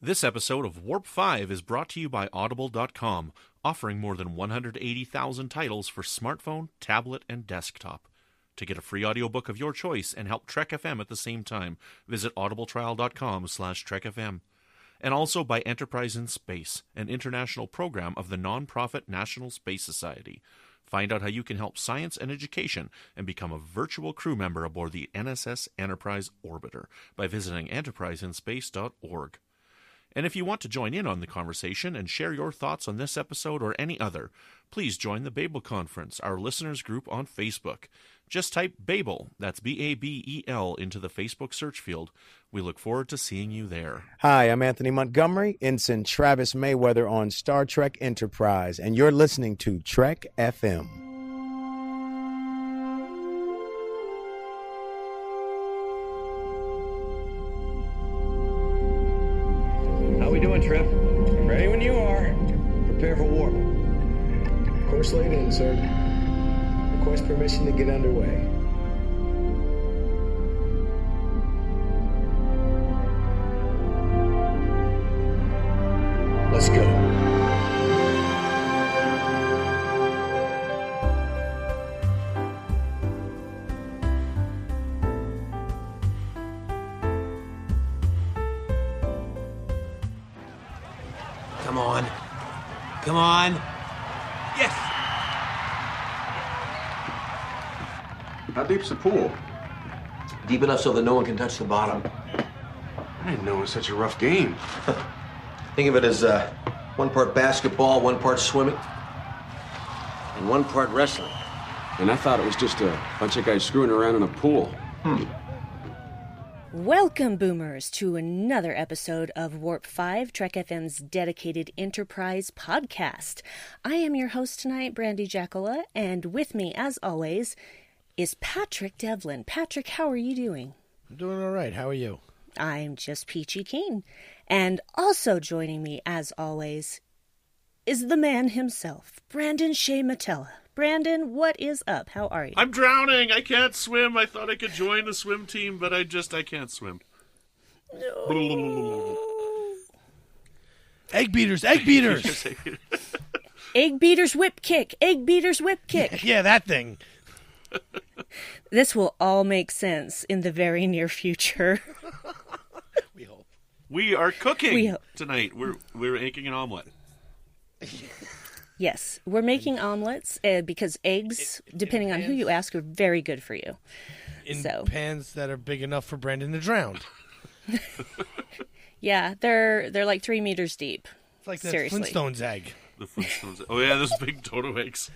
This episode of Warp 5 is brought to you by Audible.com, offering more than 180,000 titles for smartphone, tablet, and desktop. To get a free audiobook of your choice and help Trek FM at the same time, visit audibletrial.com/trekfm. And also by Enterprise in Space, an international program of the nonprofit National Space Society. Find out how you can help science and education and become a virtual crew member aboard the NSS Enterprise Orbiter by visiting enterpriseinspace.org. And if you want to join in on the conversation and share your thoughts on this episode or any other, please join the Babel Conference, our listeners group on Facebook. Just type Babel, that's Babel, into the Facebook search field. We look forward to seeing you there. Hi, I'm Anthony Montgomery, Ensign Travis Mayweather on Star Trek Enterprise, and you're listening to Trek FM. How we doing, Trip? Ready when you are. Prepare for warp. Course laid in, sir. Request permission to get underway. Let's go. Come on. Come on. Yes! How deep's the pool? Deep enough so that no one can touch the bottom. I didn't know it was such a rough game. Think of it as one part basketball, one part swimming, and one part wrestling. And I thought it was just a bunch of guys screwing around in a pool. Welcome, Boomers, to another episode of Warp 5, Trek FM's dedicated Enterprise podcast. I am your host tonight, Brandy Jackola, and with me, as always, is Patrick Devlin. Patrick, how are you doing? I'm doing all right. How are you? I'm just peachy keen. And also joining me, as always, is the man himself, Brandon Shea Matella. Brandon, what is up? How are you? I'm drowning. I can't swim. I thought I could join the swim team, but I can't swim. No. Egg beaters, egg beaters. Egg beaters whip kick. Egg beaters whip kick. Yeah, that thing. This will all make sense in the very near future. We hope. We are cooking tonight. We're making an omelet. Yes, we're making omelets because eggs, depending on who you ask, are very good for you. In pans that are big enough for Brandon to drown. Yeah, they're like 3 meters deep. It's like that Seriously. Flintstones egg. The Flintstones. Oh yeah, those big dodo eggs.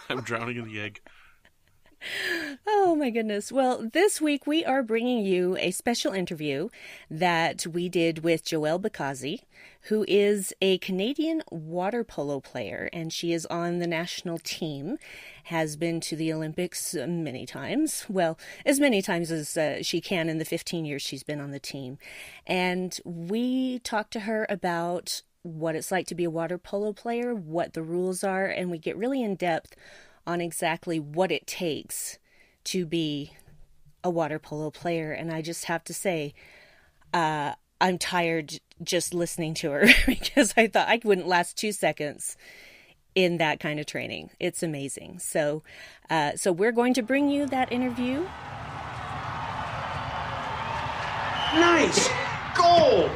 I'm drowning in the egg. Oh my goodness. Well, this week we are bringing you a special interview that we did with Joelle Bekhazi, who is a Canadian water polo player, and she is on the national team, has been to the Olympics many times. Well, as many times as she can in the 15 years she's been on the team. And we talked to her about what it's like to be a water polo player, what the rules are, and we get really in depth on exactly what it takes to be a water polo player. And I just have to say, I'm tired just listening to her because I thought I wouldn't last 2 seconds in that kind of training. It's amazing. So we're going to bring you that interview. Nice! Goal!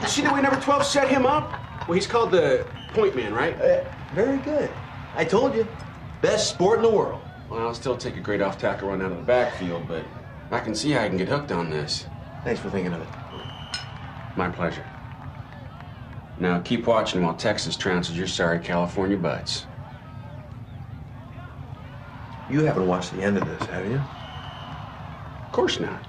You see the way number 12 set him up? Well, he's called the point man, right? Very good. I told you. Best sport in the world. Well, I'll still take a great off-tackle run out of the backfield, but I can see how I can get hooked on this. Thanks for thinking of it. My pleasure. Now, keep watching while Texas trounces your sorry California butts. You haven't watched the end of this, have you? Of course not.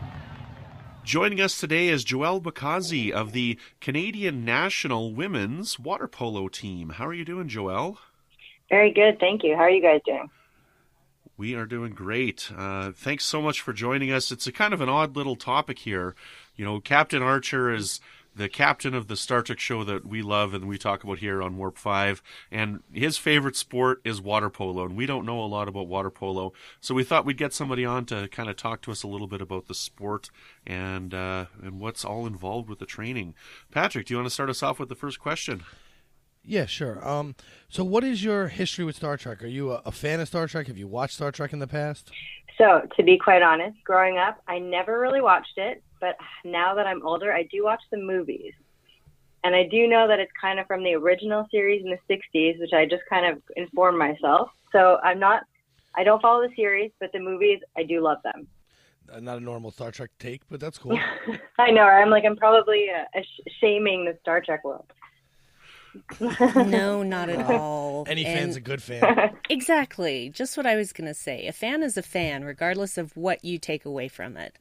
Joining us today is Joelle Bekhazi of the Canadian National Women's Water Polo Team. How are you doing, Joelle? Very good, thank you. How are you guys doing? We are doing great. Thanks so much for joining us. It's a kind of an odd little topic here. You know, Captain Archer is the captain of the Star Trek show that we love and we talk about here on Warp 5, and his favorite sport is water polo, and we don't know a lot about water polo, so we thought we'd get somebody on to kind of talk to us a little bit about the sport and what's all involved with the training. Patrick, do you want to start us off with the first question? Yeah, sure. So what is your history with Star Trek? Are you a fan of Star Trek? Have you watched Star Trek in the past? So, to be quite honest, growing up, I never really watched it, but now that I'm older, I do watch the movies. And I do know that it's kind of from the original series in the 60s, which I just kind of informed myself. So I don't follow the series, but the movies, I do love them. Not a normal Star Trek take, but that's cool. I know. I'm probably shaming the Star Trek world. No, not at all. Any fan's a good fan. Exactly. Just what I was going to say. A fan is a fan, regardless of what you take away from it.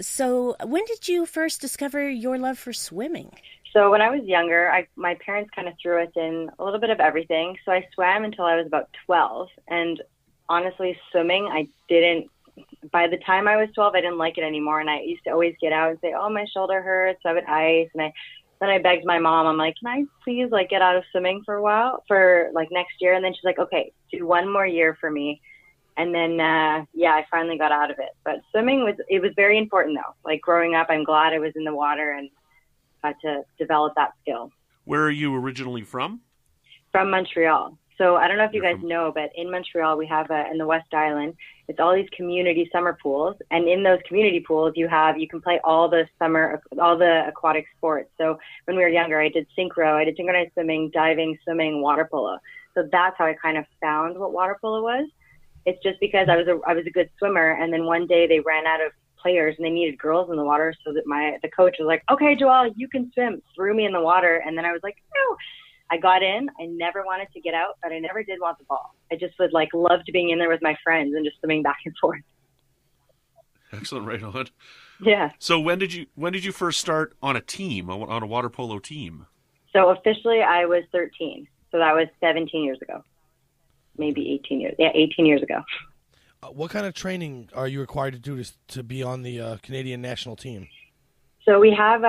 So when did you first discover your love for swimming? So when I was younger, my parents kind of threw us in a little bit of everything. So I swam until I was about 12. And honestly, swimming, by the time I was 12, I didn't like it anymore. And I used to always get out and say, oh, my shoulder hurts, so I would ice. And then I begged my mom, I'm like, can I please get out of swimming for a while, for next year? And then she's like, okay, do one more year for me. And then, I finally got out of it. But swimming was very important though. Growing up, I'm glad I was in the water and got to develop that skill. Where are you originally from? From Montreal. So I don't know if you guys know, but in Montreal, we have in the West Island, it's all these community summer pools. And in those community pools, you can play all the aquatic sports. So when we were younger, I did synchro, I did synchronized swimming, diving, swimming, water polo. So that's how I kind of found what water polo was. It's just because I was a good swimmer. And then one day they ran out of players and they needed girls in the water. So that the coach was like, okay, Joelle, you can swim, threw me in the water. And then I was like, no. I got in. I never wanted to get out, but I never did want the ball. I just loved being in there with my friends and just swimming back and forth. Excellent, right on. Yeah. So when did you first start on a team, on a water polo team? So officially I was 13. So that was 17 years ago. Maybe 18 years. Yeah, 18 years ago. What kind of training are you required to do to be on the Canadian national team? So we have,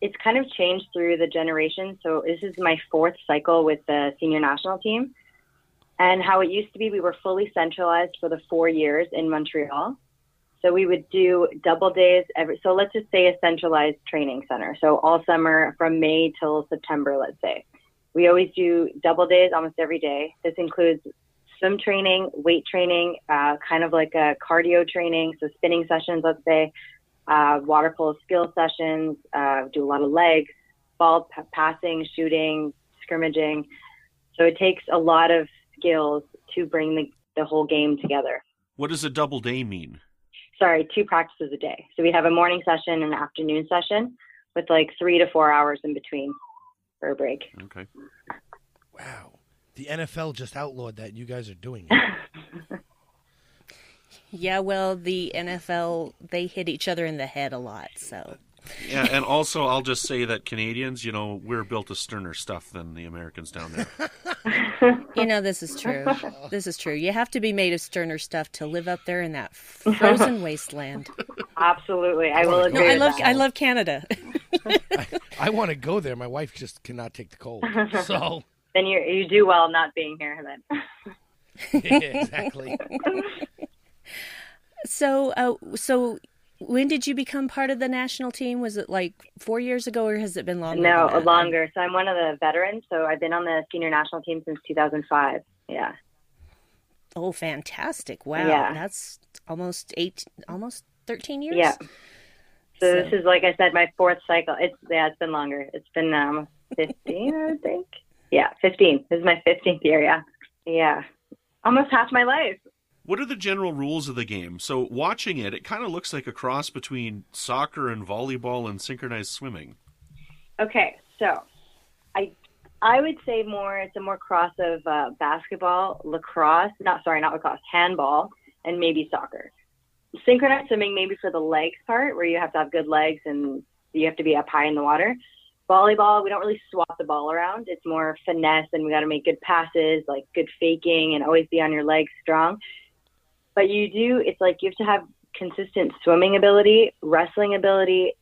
it's kind of changed through the generation. So this is my 4th cycle with the senior national team. And how it used to be, we were fully centralized for the 4 years in Montreal. So we would do double days so let's just say a centralized training center. So all summer from May till September, let's say. We always do double days almost every day. This includes swim training, weight training, kind of like a cardio training. So spinning sessions, let's say. Water polo skill sessions, do a lot of legs, ball passing, shooting, scrimmaging. So it takes a lot of skills to bring the whole game together. What does a double day mean? Sorry, 2 practices a day. So we have a morning session and an afternoon session with 3 to 4 hours in between for a break. Okay. Wow. The NFL just outlawed that. You guys are doing it. Yeah, well, the NFL, they hit each other in the head a lot, so. Yeah, and also I'll just say that Canadians, we're built of sterner stuff than the Americans down there. This is true. This is true. You have to be made of sterner stuff to live up there in that frozen wasteland. Absolutely. I will agree. No, I love Canada. I want to go there. My wife just cannot take the cold. So then you do well not being here then. Yeah, exactly. So when did you become part of the national team? Was it 4 years ago, or has it been longer? No, longer. So I'm one of the veterans. So I've been on the senior national team since 2005. Yeah. Oh, fantastic! Wow, yeah. That's almost 13 years. Yeah. So this is, like I said, my 4th cycle. It's been longer. It's been 15, I would think. Yeah, 15. This is my 15th year. Yeah. Yeah. Almost half my life. What are the general rules of the game? So watching it kind of looks like a cross between soccer and volleyball and synchronized swimming. Okay, so I would say it's a more cross of basketball, handball, and maybe soccer. Synchronized swimming maybe for the legs part, where you have to have good legs and you have to be up high in the water. Volleyball, we don't really swap the ball around. It's more finesse, and we got to make good passes, good faking, and always be on your legs strong. But you have to have consistent swimming ability, wrestling ability,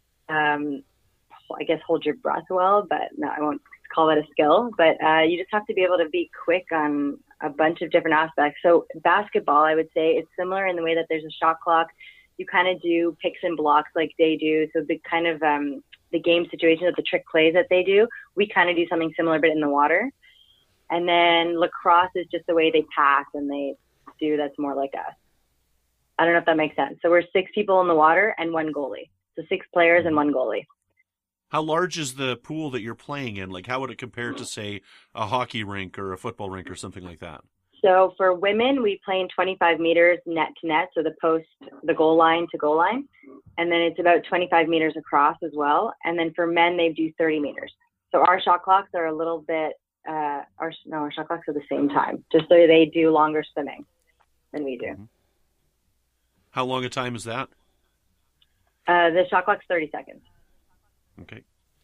I guess, hold your breath well, but no, I won't call that a skill. But you just have to be able to be quick on a bunch of different aspects. So basketball, I would say, it's similar in the way that there's a shot clock. You kind of do picks and blocks like they do. So the kind of the game situation of the trick plays that they do, we kind of do something similar, but in the water. And then lacrosse is just the way they pass and they do. That's more like us. I don't know if that makes sense. So we're 6 people in the water and 1 goalie. So 6 players and 1 goalie. How large is the pool that you're playing in? Like, how would it compare to, say, a hockey rink or a football rink or something like that? So for women, we play in 25 meters net to net, so the goal line to goal line. And then it's about 25 meters across as well. And then for men, they do 30 meters. So our shot clocks are a little bit, our shot clocks are the same time, just so they do longer swimming than we do. Mm-hmm. How long a time is that? The shot clock's 30 seconds. Okay.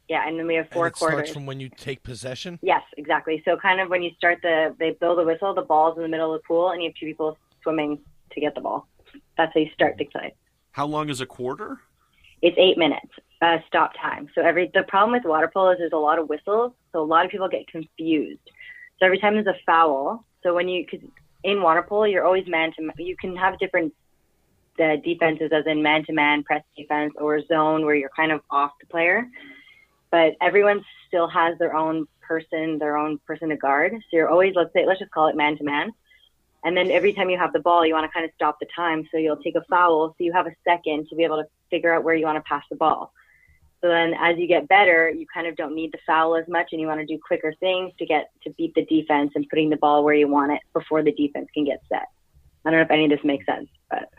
Yeah, and then we have 4 quarters. Starts from when you take possession? Yes, exactly. So kind of when you start they blow the whistle, the ball's in the middle of the pool, and you have 2 people swimming to get the ball. That's how you start the play. How long is a quarter? It's 8 minutes, stop time. So the problem with water polo is there's a lot of whistles, so a lot of people get confused. So every time there's a foul, so because in water polo, you're always you can have different defenses, as in man-to-man, press defense, or zone where you're kind of off the player. But everyone still has their own person to guard. So you're always, let's just call it man-to-man. And then every time you have the ball, you want to kind of stop the time. So you'll take a foul. So you have a second to be able to figure out where you want to pass the ball. So then as you get better, you kind of don't need the foul as much, and you want to do quicker things to beat the defense and putting the ball where you want it before the defense can get set. I don't know if any of this makes sense, but...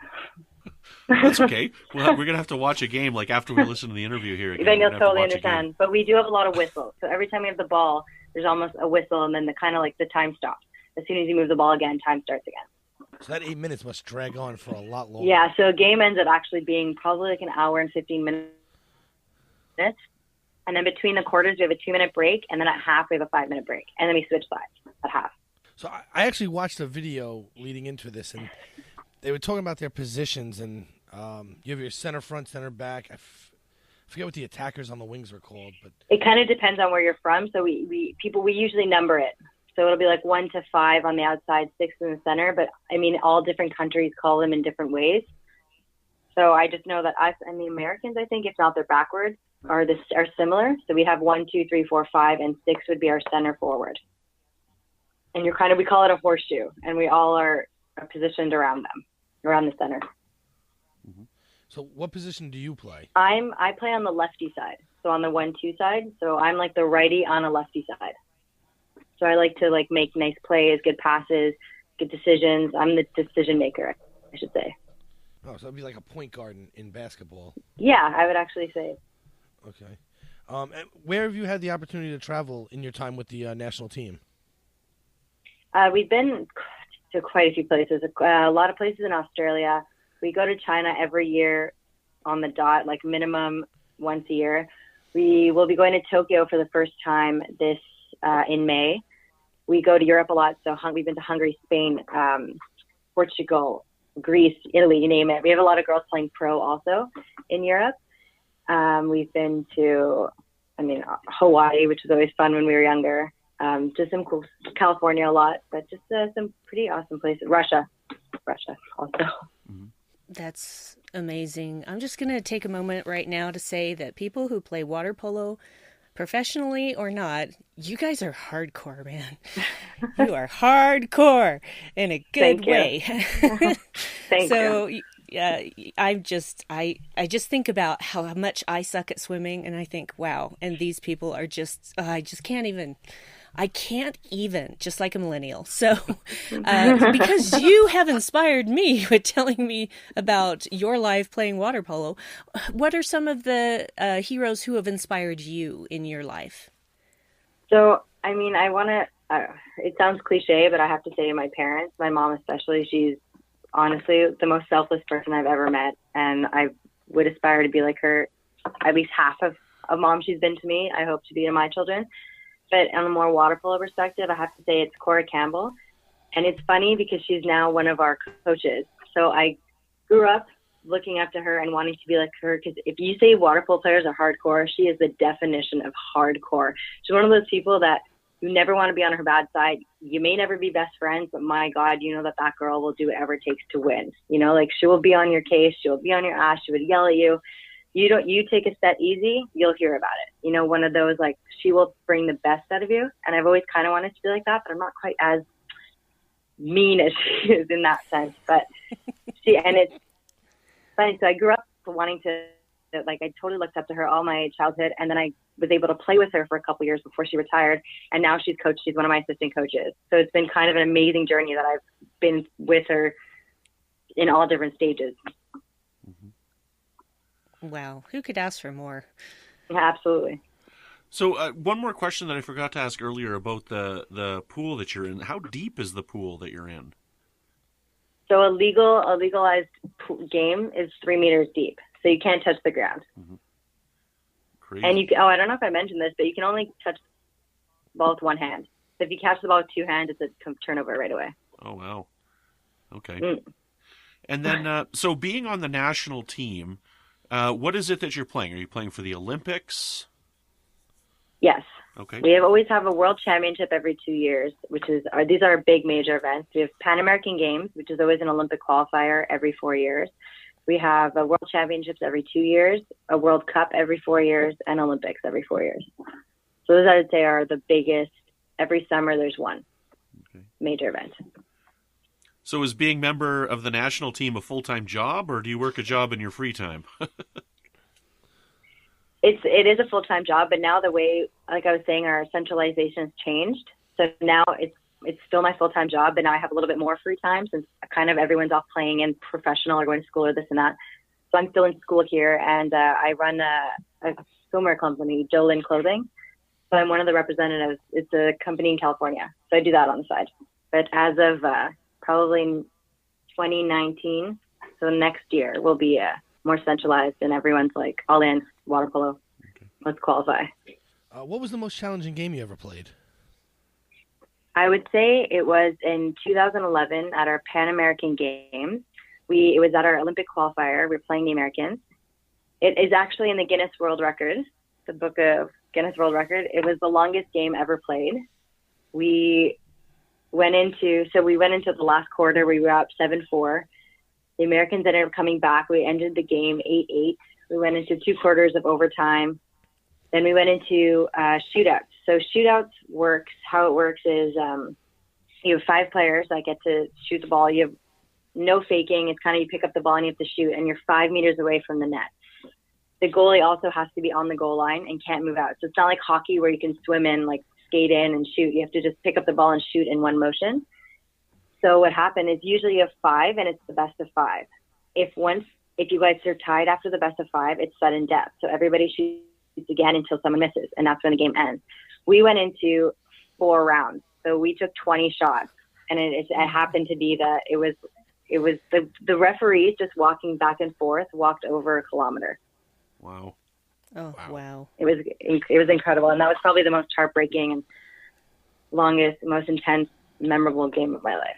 That's okay. We're going to have to watch a game like after we listen to the interview here again. Then you'll totally understand. But we do have a lot of whistles. So every time we have the ball, there's almost a whistle, and then the kind of like the time stops. As soon as you move the ball again, time starts again. So that 8 minutes must drag on for a lot longer. Yeah, so a game ends up actually being probably like an hour and 15 minutes. And then between the quarters, we have a 2-minute break, and then at half, we have a 5-minute break. And then we switch sides at half. So I actually watched a video leading into this, and they were talking about their positions, and you have your center front, center back. I forget what the attackers on the wings were called, but it kind of depends on where you're from. So we usually number it. So it'll be like 1 to 5 on the outside, 6 in the center. But I mean, all different countries call them in different ways. So I just know that us and the Americans, I think, if not they're backwards, are similar. So we have 1, 2, 3, 4, 5, and 6 would be our center forward. And we call it a horseshoe, and we all are positioned around the center. Mm-hmm. So what position do you play? I play on the lefty side, so on the 1-2 side. So I'm like the righty on a lefty side. So I like to make nice plays, good passes, good decisions. I'm the decision maker, I should say. Oh, so it'd be like a point guard in basketball. Yeah, I would actually say. Okay. And where have you had the opportunity to travel in your time with the national team? We've been to quite a few places, a lot of places in Australia. We go to China every year on the dot, like minimum once a year. We will be going to Tokyo for the first time in May. We go to Europe a lot, so we've been to Hungary, Spain, Portugal, Greece, Italy, you name it. We have a lot of girls playing pro also in Europe. We've been to, Hawaii, which was always fun when we were younger. Just some cool, California a lot, but just some pretty awesome places. Russia also. Mm-hmm. That's amazing. I'm just going to take a moment right now to say that people who play water polo, professionally or not, you guys are hardcore, man. You are hardcore in a good way. Thank you. I just think about how much I suck at swimming, and I think, wow, and these people are I can't even, just like a millennial. So, because you have inspired me with telling me about your life playing water polo, what are some of the heroes who have inspired you in your life? So, it sounds cliche, but I have to say my parents, my mom especially, she's honestly the most selfless person I've ever met. And I would aspire to be like her, at least half of a mom she's been to me. I hope to be to my children. But on a more water polo perspective, I have to say it's Cora Campbell. And it's funny because she's now one of our coaches. So I grew up looking up to her and wanting to be like her, because if you say water polo players are hardcore, she is the definition of hardcore. She's one of those people that you never want to be on her bad side. You may never be best friends, but my God, you know that girl will do whatever it takes to win. You know, like she will be on your case. She'll be on your ass. She would yell at you. You take a set easy, you'll hear about it. You know, one of those, like, she will bring the best out of you. And I've always kind of wanted to be like that, but I'm not quite as mean as she is in that sense. But and it's funny. So I grew up wanting to, like, I totally looked up to her all my childhood. And then I was able to play with her for a couple years before she retired. And now she's coached. She's one of my assistant coaches. So it's been kind of an amazing journey that I've been with her in all different stages. Wow. Who could ask for more? Yeah, absolutely. So one more question that I forgot to ask earlier about the pool that you're in. How deep is the pool that you're in? So a legalized game is 3 meters deep. So you can't touch the ground. Mm-hmm. Crazy. And I don't know if I mentioned this, but you can only touch the ball with one hand. So if you catch the ball with 2 hands, it's a turnover right away. Oh, wow. Okay. And then, so being on the national team, what is it that you're playing? Are you playing for the Olympics? Yes. Okay. We always have a World Championship every 2 years, these are big major events. We have Pan American Games, which is always an Olympic qualifier every 4 years. We have a World Championships every 2 years, a World Cup every 4 years, and Olympics every 4 years. So those, I would say, are the biggest. Every summer there's one major event. So is being member of the national team a full-time job, or do you work a job in your free time? It is a full-time job, but now the way, like I was saying, our centralization has changed. So now it's still my full-time job, but now I have a little bit more free time since kind of everyone's off playing and professional or going to school or this and that. So I'm still in school here, and I run a swimwear company, Joelle Clothing. So I'm one of the representatives. It's a company in California. So I do that on the side. But as of probably 2019, so next year, we'll be more centralized, and everyone's like all in water polo. Okay. Let's qualify. What was the most challenging game you ever played? I would say it was in 2011 at our Pan American Games. It was at our Olympic qualifier. We were playing the Americans. It is actually in the Guinness World Record, the book of Guinness World Record. It was the longest game ever played. We went into the last quarter. We were up 7-4. The Americans ended up coming back. We ended the game 8-8. We went into 2 quarters of overtime. Then we went into shootouts. So shootouts works. How it works is you have 5 players that get to shoot the ball. You have no faking. It's kind of you pick up the ball and you have to shoot, and you're 5 meters away from the net. The goalie also has to be on the goal line and can't move out. So it's not like hockey where you can swim in, like skate in and shoot. You have to just pick up the ball and shoot in one motion. So what happened is usually you have 5 and it's the best of 5. If you guys are tied after the best of 5, it's sudden death. So everybody shoots again until someone misses, and that's when the game ends. We went into 4 rounds. So we took 20 shots, and it happened to be that it was the referees just walking back and forth walked over a kilometer. Wow. Oh, wow. It was incredible, and that was probably the most heartbreaking and longest, most intense, memorable game of my life.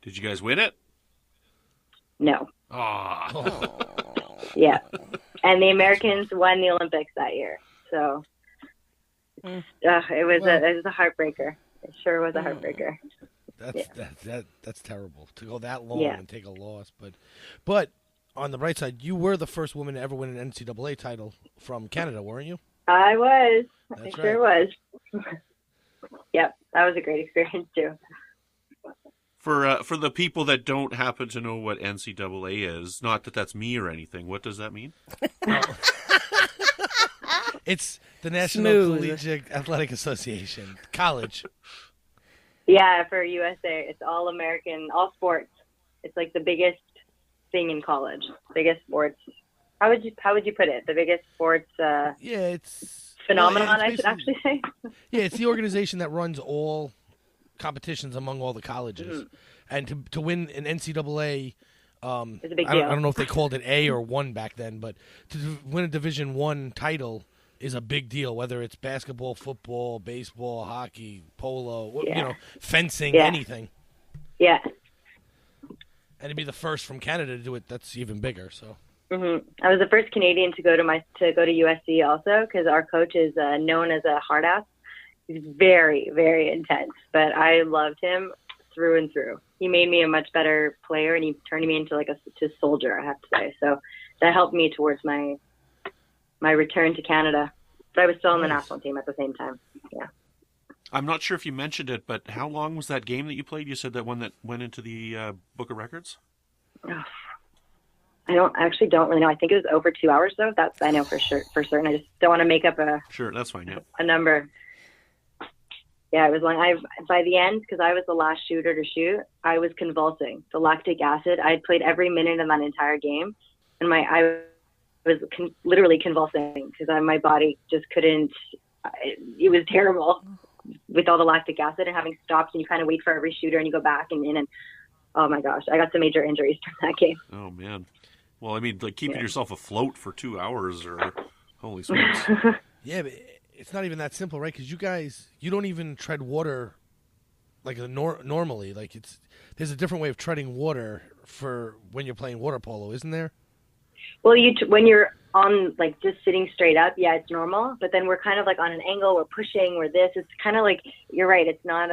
Did you guys win it? No. Oh. Yeah. And the Americans won the Olympics that year. So it was a heartbreaker. It sure was a heartbreaker. That's terrible to go that long and take a loss. But on the bright side, you were the first woman to ever win an NCAA title from Canada, weren't you? I was. That's I sure was. Yep, that was a great experience too. For the people that don't happen to know what NCAA is, not that that's me or anything, what does that mean? It's the National Collegiate Athletic Association, college. Yeah, for USA, it's all American, all sports. It's like the biggest thing in college, biggest sports. How would you put it? The biggest sports. It's phenomenon. I should actually say. Yeah, it's the organization that runs all competitions among all the colleges, and to win an NCAA. It's a big I deal. don't know if they called it A or 1 back then, but to win a Division I title is a big deal. Whether it's basketball, football, baseball, hockey, polo, fencing, anything. Yeah. And to be the first from Canada to do it, that's even bigger. So. I was the first Canadian to go to USC also, because our coach is known as a hard ass. He's very, very intense, but I loved him through and through. He made me a much better player, and he turned me into like a soldier, I have to say. So that helped me towards my return to Canada. But I was still on the national team at the same time. Yeah. I'm not sure if you mentioned it, but how long was that game that you played? You said that one that went into the Book of Records? Oh, I don't really know. I think it was over 2 hours though. That's I know for certain. I just don't want to make up Sure, that's fine. Yeah. A number. Yeah, it was long. By the end, because I was the last shooter to shoot, I was convulsing. The lactic acid. I played every minute of that entire game, and I was literally convulsing because my body just couldn't. It was terrible with all the lactic acid and having stops, and you kind of wait for every shooter, and you go back and in, and oh my gosh, I got some major injuries from that game. Oh man. Well, I mean, like keeping yourself afloat for 2 hours, or holy smokes. Yeah, but it's not even that simple, right? Because you don't even tread water like normally. Like there's a different way of treading water for when you're playing water polo, isn't there? Well, when you're on like just sitting straight up, yeah, it's normal. But then we're kind of like on an angle, we're pushing, we're this. It's kind of like you're right. It's not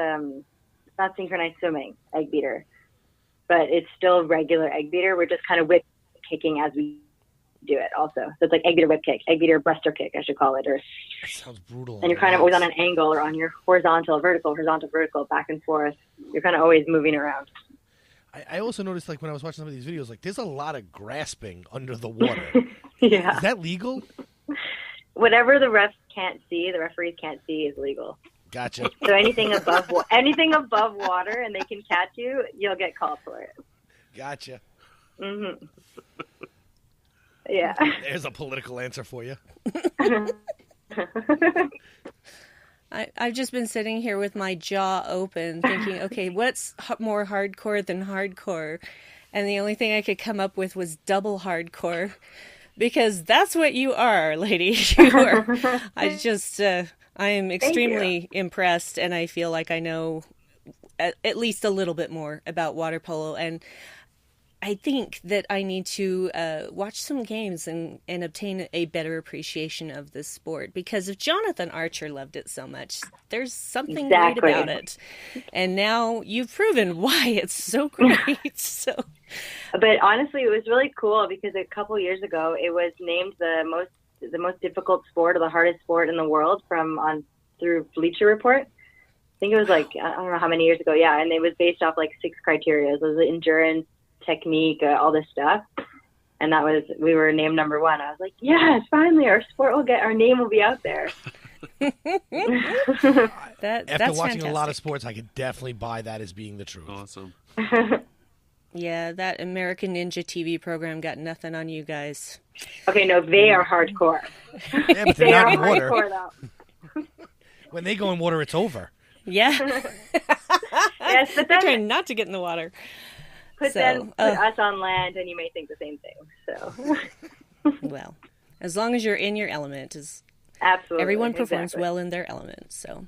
synchronized swimming, egg beater, but it's still regular egg beater. We're just kind of whip kicking as we do it also. So it's like egg beater whip kick, egg beater breaster kick, I should call it. Or that sounds brutal. And you're kind of always on an angle or on your horizontal, vertical, back and forth. You're kind of always moving around. I also noticed, like, when I was watching some of these videos, like, there's a lot of grasping under the water. Yeah. Is that legal? Whatever the refs can't see, the referees can't see is legal. Gotcha. So anything above water and they can catch you, you'll get called for it. Gotcha. Mm-hmm. Yeah. There's a political answer for you. I've just been sitting here with my jaw open thinking, okay, what's more hardcore than hardcore? And the only thing I could come up with was double hardcore, because that's what you are, lady. You are. I am extremely impressed, and I feel like I know at least a little bit more about water polo. And I think that I need to watch some games and obtain a better appreciation of this sport, because if Jonathan Archer loved it so much, there's something great about it. And now you've proven why it's so great. So, but honestly, it was really cool because a couple years ago, it was named the most difficult sport or the hardest sport in the world through Bleacher Report. I think it was like, I don't know how many years ago. Yeah. And it was based off like 6 criteria. It was endurance, technique, all this stuff, and we were named number 1. I was like, yes, finally our name will be out there. After that's watching fantastic. a lot of sports, I could definitely buy that as being the truth. Awesome. Yeah, that American Ninja TV program got nothing on you guys. Okay, no, they are hardcore. Yeah, but they're not in water. Though. When they go in water, it's over. Yeah. Yes, but they're trying not to get in the water. Put us on land, and you may think the same thing. So, well, as long as you're in your element, absolutely, everyone performs well in their element. So,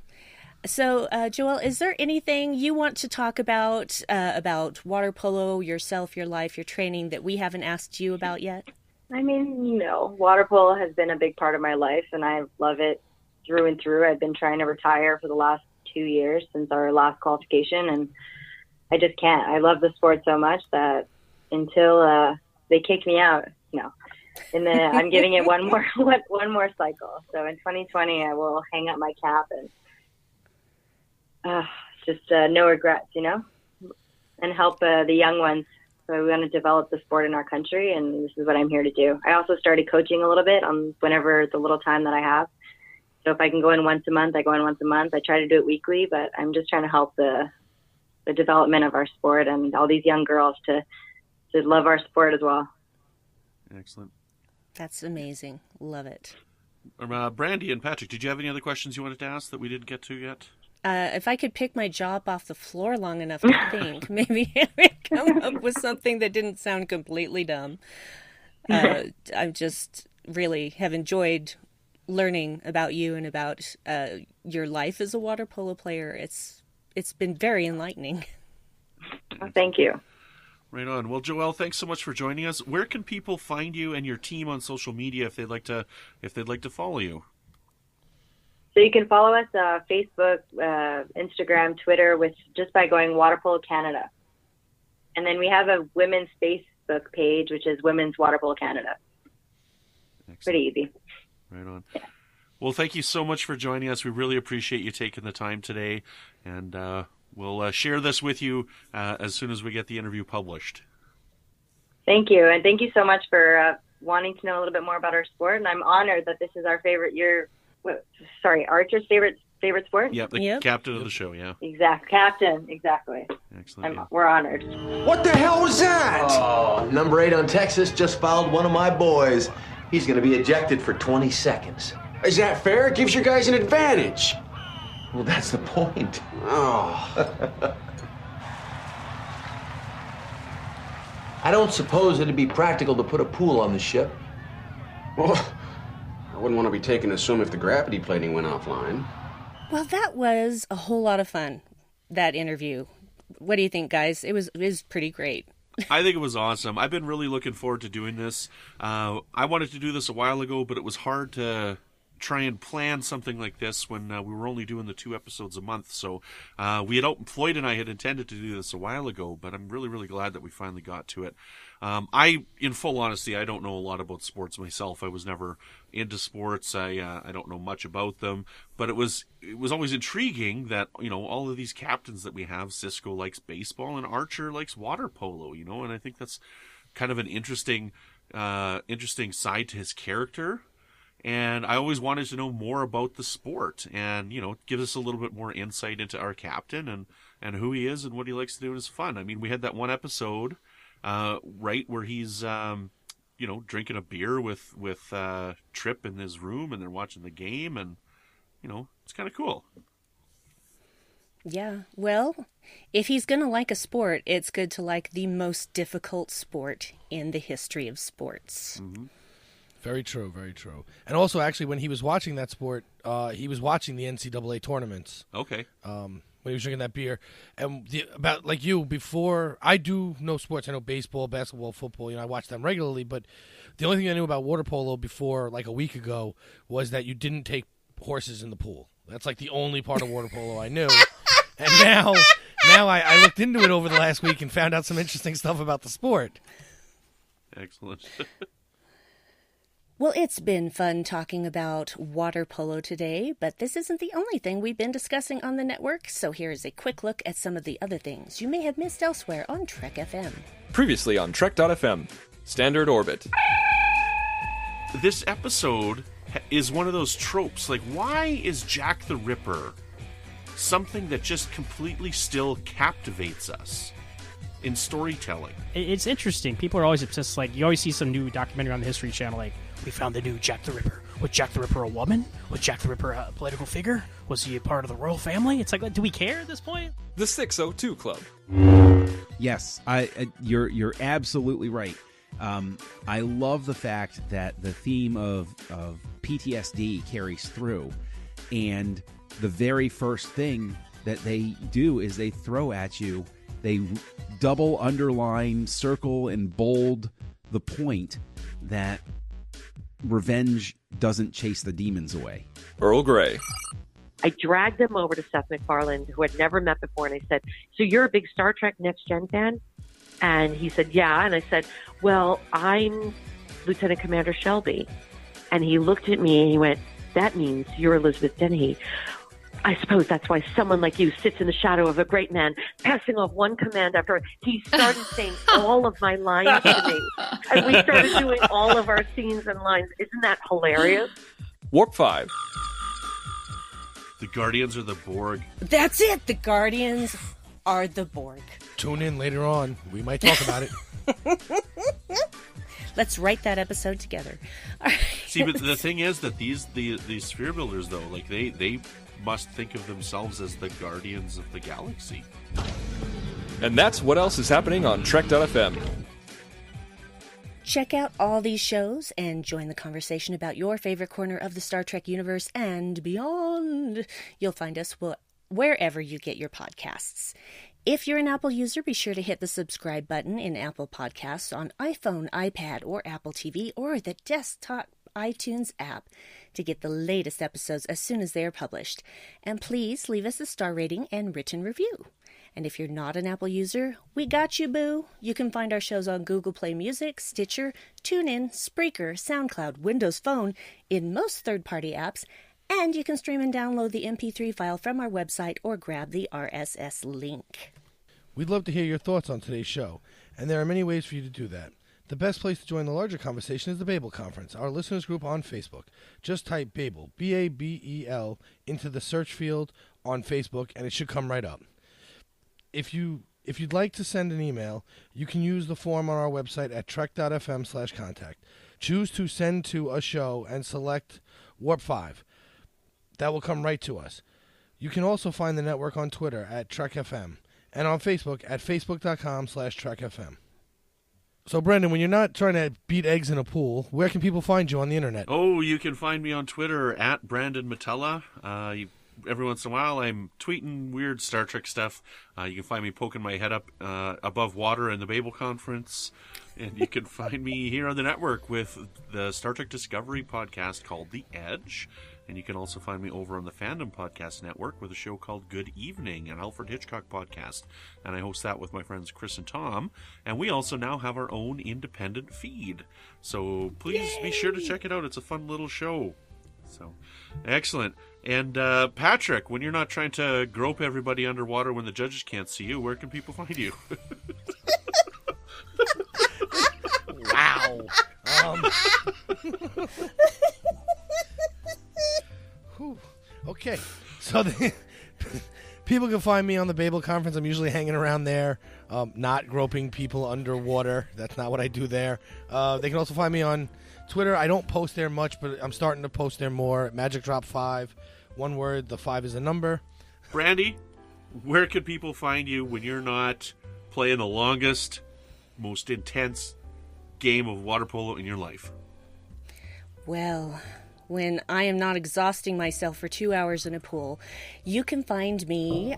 Joelle, is there anything you want to talk about water polo, yourself, your life, your training that we haven't asked you about yet? I mean, water polo has been a big part of my life, and I love it through and through. I've been trying to retire for the last 2 years since our last qualification, and I just can't. I love the sport so much that until they kick me out, I'm giving it one more cycle. So in 2020, I will hang up my cap and just no regrets, and help the young ones. So we want to develop the sport in our country, and this is what I'm here to do. I also started coaching a little bit on whenever the little time that I have. So if I can go in once a month, I go in once a month. I try to do it weekly, but I'm just trying to help the development of our sport and all these young girls to love our sport as well. Excellent. That's amazing. Love it. Brandy and Patrick, did you have any other questions you wanted to ask that we didn't get to yet? If I could pick my jaw up off the floor long enough to think, maybe I would come up with something that didn't sound completely dumb. I just really have enjoyed learning about you and about your life as a water polo player. It's been very enlightening. Oh, thank you. Right on. Well, Joelle, thanks so much for joining us. Where can people find you and your team on social media if they'd like to follow you? So you can follow us Facebook, Instagram, Twitter just by going Water Polo Canada. And then we have a women's Facebook page, which is Women's Water Polo Canada. Excellent. Pretty easy. Right on. Yeah. Well, thank you so much for joining us. We really appreciate you taking the time today, and we'll share this with you as soon as we get the interview published. Thank you, and thank you so much for wanting to know a little bit more about our sport. And I'm honored that this is our Archer's favorite sport. Yeah, the captain of the show. Yeah, captain. Exactly. Excellent. We're honored. What the hell was that? Oh, number 8 on Texas just fouled one of my boys. He's going to be ejected for 20 seconds. Is that fair? It gives your guys an advantage. Well, that's the point. Oh. I don't suppose it'd be practical to put a pool on the ship. Well, I wouldn't want to be taking a swim if the gravity plating went offline. Well, that was a whole lot of fun, that interview. What do you think, guys? It was pretty great. I think it was awesome. I've been really looking forward to doing this. I wanted to do this a while ago, but it was hard to try and plan something like this when we were only doing the 2 episodes a month. So Floyd and I had intended to do this a while ago, but I'm really, really glad that we finally got to it. In full honesty, I don't know a lot about sports myself. I was never into sports. I don't know much about them, but it was always intriguing that, all of these captains that we have, Cisco likes baseball and Archer likes water polo, and I think that's kind of an interesting side to his character. And I always wanted to know more about the sport and, give us a little bit more insight into our captain and who he is and what he likes to do in his fun. I mean, we had that one episode, where he's, drinking a beer with Tripp in his room and they're watching the game and, it's kind of cool. Yeah, well, if he's going to like a sport, it's good to like the most difficult sport in the history of sports. Mm-hmm. Very true, very true. And also, actually, when he was watching that sport, he was watching the NCAA tournaments. Okay. When he was drinking that beer. And before, I do know sports. I know baseball, basketball, football. I watch them regularly. But the only thing I knew about water polo before, like a week ago, was that you didn't take horses in the pool. That's like the only part of water polo I knew. And now I looked into it over the last week and found out some interesting stuff about the sport. Excellent. Well, it's been fun talking about water polo today, but this isn't the only thing we've been discussing on the network, so here's a quick look at some of the other things you may have missed elsewhere on Trek FM. Previously on Trek.fm, Standard Orbit. This episode is one of those tropes. Like, why is Jack the Ripper something that just completely still captivates us in storytelling? It's interesting. People are always obsessed. Like, you always see some new documentary on the History Channel, like, we found the new Jack the Ripper. Was Jack the Ripper a woman? Was Jack the Ripper a political figure? Was he a part of the royal family? It's like, do we care at this point? The 602 Club. Yes, you're absolutely right. I love the fact that the theme of PTSD carries through, and the very first thing that they do is they throw at you, they double underline, circle, and bold the point that revenge doesn't chase the demons away. Earl Grey. I dragged him over to Seth MacFarlane, who I'd never met before, and I said, so you're a big Star Trek Next Gen fan? And he said, yeah. And I said, well, I'm Lieutenant Commander Shelby. And he looked at me and he went, that means you're Elizabeth Dennehy. I suppose that's why someone like you sits in the shadow of a great man, passing off one command after. He started saying all of my lines to me. And we started doing all of our scenes and lines. Isn't that hilarious? Warp 5. The Guardians are the Borg. That's it! The Guardians are the Borg. Tune in later on. We might talk about it. Let's write that episode together. All right. See, but the thing is that these sphere builders, though, like they must think of themselves as the Guardians of the Galaxy. And that's what else is happening on Trek.fm. Check out all these shows and join the conversation about your favorite corner of the Star Trek universe and beyond. You'll find us wherever you get your podcasts. If you're an Apple user, be sure to hit the subscribe button in Apple Podcasts on iPhone, iPad, or Apple TV, or the desktop iTunes app to get the latest episodes as soon as they are published. And please leave us a star rating and written review. And if you're not an Apple user, we got you, boo. You can find our shows on Google Play Music, Stitcher, TuneIn, Spreaker, SoundCloud, Windows Phone, in most third-party apps, and you can stream and download the MP3 file from our website or grab the RSS link. We'd love to hear your thoughts on today's show, and there are many ways for you to do that. The best place to join the larger conversation is the Babel Conference, our listeners group on Facebook. Just type Babel, B-A-B-E-L, into the search field on Facebook, and it should come right up. If you'd like to send an email, you can use the form on our website at trek.fm/contact. Choose to send to a show and select Warp 5. That will come right to us. You can also find the network on Twitter at TrekFM and on Facebook at facebook.com/TrekFM. So, Brendan, when you're not trying to beat eggs in a pool, where can people find you on the internet? Oh, you can find me on Twitter at Brandon Matella. Every once in a while, I'm tweeting weird Star Trek stuff. You can find me poking my head up above water in the Babel Conference. And you can find me here on the network with the Star Trek Discovery podcast called The Edge. And you can also find me over on the Fandom Podcast Network with a show called Good Evening, an Alfred Hitchcock podcast. And I host that with my friends Chris and Tom. And we also now have our own independent feed. So please be sure to check it out. It's a fun little show. So, excellent. And Patrick, when you're not trying to grope everybody underwater when the judges can't see you, where can people find you? Wow. Okay, so people can find me on the Babel Conference. I'm usually hanging around there, not groping people underwater. That's not what I do there. They can also find me on Twitter. I don't post there much, but I'm starting to post there more. Magic Drop 5, one word, the 5 is a number. Brandy, where can people find you when you're not playing the longest, most intense game of water polo in your life? Well, when I am not exhausting myself for 2 hours in a pool, you can find me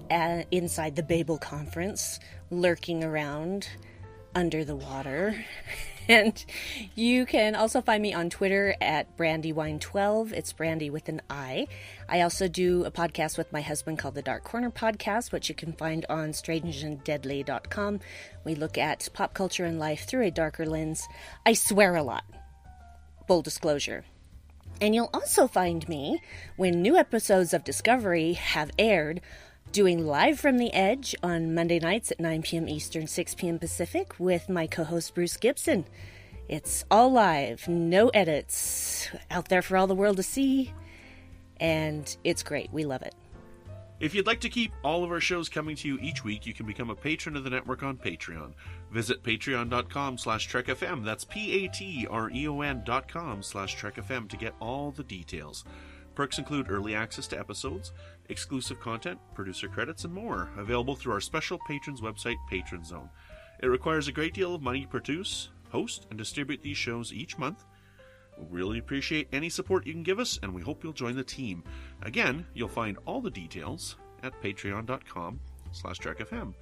inside the Babel Conference, lurking around under the water. And you can also find me on Twitter at BrandyWine12. It's Brandy with an I. I also do a podcast with my husband called The Dark Corner Podcast, which you can find on strangeanddeadly.com. We look at pop culture and life through a darker lens. I swear a lot. Full disclosure. And you'll also find me when new episodes of Discovery have aired, doing Live from the Edge on Monday nights at 9 p.m. Eastern, 6 p.m. Pacific with my co-host Bruce Gibson. It's all live, no edits, out there for all the world to see, and it's great. We love it. If you'd like to keep all of our shows coming to you each week, you can become a patron of the network on Patreon. Visit patreon.com/TrekFM. That's patreon.com/TrekFM to get all the details. Perks include early access to episodes, exclusive content, producer credits, and more, available through our special patrons website, Patron Zone. It requires a great deal of money to produce, host, and distribute these shows each month. We really appreciate any support you can give us, and we hope you'll join the team. Again, you'll find all the details at patreon.com/TrekFM.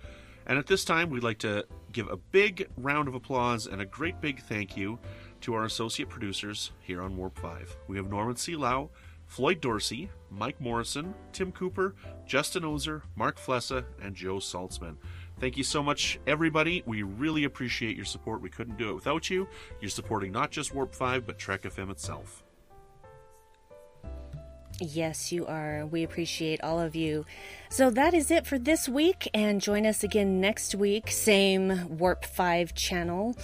And at this time, we'd like to give a big round of applause and a great big thank you to our associate producers here on Warp 5. We have Norman C. Lau, Floyd Dorsey, Mike Morrison, Tim Cooper, Justin Ozer, Mark Flessa, and Joe Saltzman. Thank you so much, everybody. We really appreciate your support. We couldn't do it without you. You're supporting not just Warp 5, but Trek FM itself. Yes, you are. We appreciate all of you. So that is it for this week, and join us again next week, same Warp 5 channel,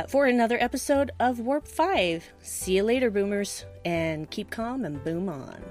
for another episode of Warp 5. See you later, boomers, and keep calm and boom on.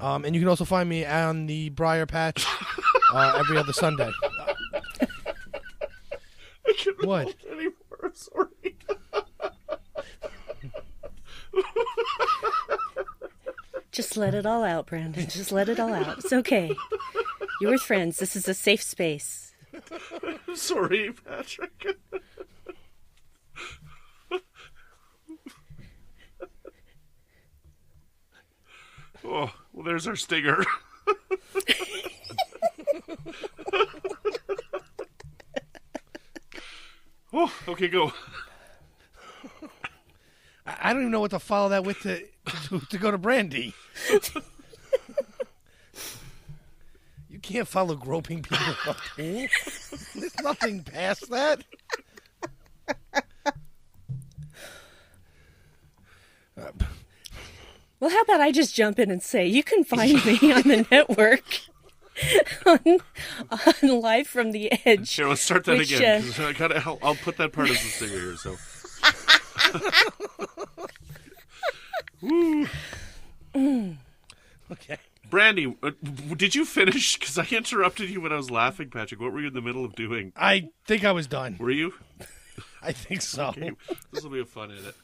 And you can also find me on the Briar Patch every other Sunday. I can't What? anymore. I'm sorry. Just let it all out, Brandon. Just let it all out. It's okay. You're with friends. This is a safe space. I'm sorry, Patrick. Oh, well, there's our stinger. Oh, okay, go. I don't even know what to follow that with to go to Brandy. You can't follow groping people up. There's nothing past that. Well, how about I just jump in and say, you can find me on the network on Live from the Edge. Here, let's start that again. 'Cause I'll put that part as the stinger here, so. Woo. Okay. Brandy, did you finish? Because I interrupted you when I was laughing, Patrick. What were you in the middle of doing? I think I was done. Were you? I think so. Okay. This will be a fun edit.